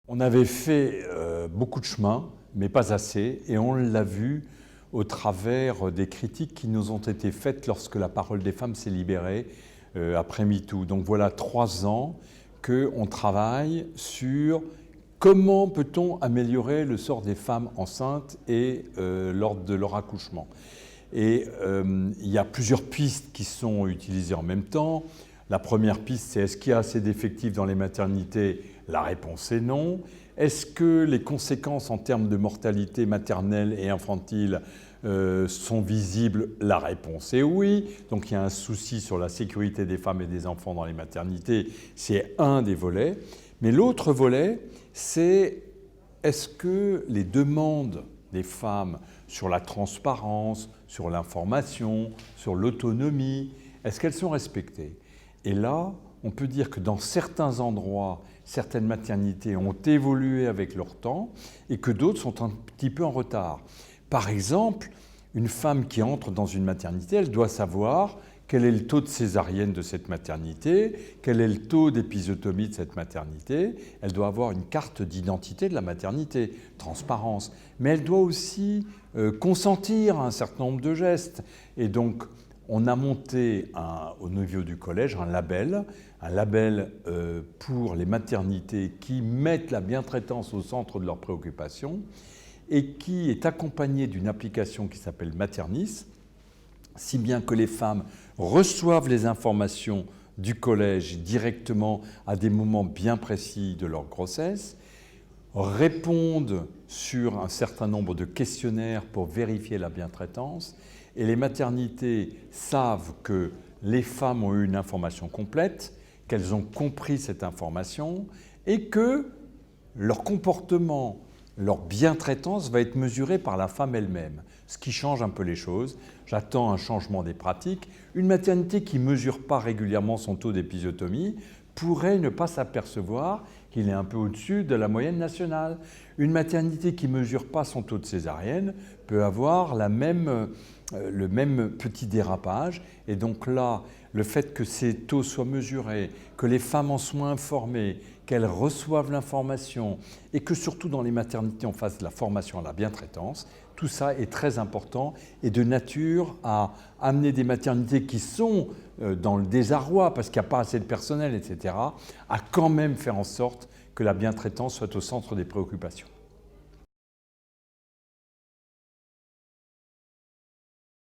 On avait fait beaucoup de chemin, mais pas assez, et on l'a vu au travers des critiques qui nous ont été faites lorsque la parole des femmes s'est libérée après MeToo. Donc voilà 3 ans qu'on travaille sur comment peut-on améliorer le sort des femmes enceintes et lors de leur accouchement. Et il y a plusieurs pistes qui sont utilisées en même temps. La première piste, c'est est-ce qu'il y a assez d'effectifs dans les maternités? La réponse est non. Est-ce que les conséquences en termes de mortalité maternelle et infantile sont visibles? La réponse est oui. Donc il y a un souci sur la sécurité des femmes et des enfants dans les maternités. C'est un des volets. Mais l'autre volet, c'est est-ce que les demandes des femmes sur la transparence, sur l'information, sur l'autonomie, est-ce qu'elles sont respectées? Et là, on peut dire que dans certains endroits, certaines maternités ont évolué avec leur temps et que d'autres sont un petit peu en retard. Par exemple, une femme qui entre dans une maternité, elle doit savoir quel est le taux de césarienne de cette maternité, quel est le taux d'épisiotomie de cette maternité. Elle doit avoir une carte d'identité de la maternité, transparence. Mais elle doit aussi consentir à un certain nombre de gestes. Et donc, on a monté au niveau du collège un label pour les maternités qui mettent la bientraitance au centre de leurs préoccupations et qui est accompagné d'une application qui s'appelle Maternis, si bien que les femmes reçoivent les informations du collège directement à des moments bien précis de leur grossesse, répondent sur un certain nombre de questionnaires pour vérifier la bientraitance, et les maternités savent que les femmes ont eu une information complète, qu'elles ont compris cette information et que leur comportement, leur bientraitance va être mesurée par la femme elle-même, ce qui change un peu les choses. J'attends un changement des pratiques. Une maternité qui ne mesure pas régulièrement son taux d'épisiotomie pourrait ne pas s'apercevoir qu'il est un peu au-dessus de la moyenne nationale. Une maternité qui ne mesure pas son taux de césarienne peut avoir le même petit dérapage. Et donc là, le fait que ces taux soient mesurés, que les femmes en soient informées, qu'elles reçoivent l'information et que surtout dans les maternités on fasse de la formation à la bientraitance, tout ça est très important et de nature à amener des maternités qui sont dans le désarroi parce qu'il n'y a pas assez de personnel, etc., à quand même faire en sorte que la bientraitance soit au centre des préoccupations.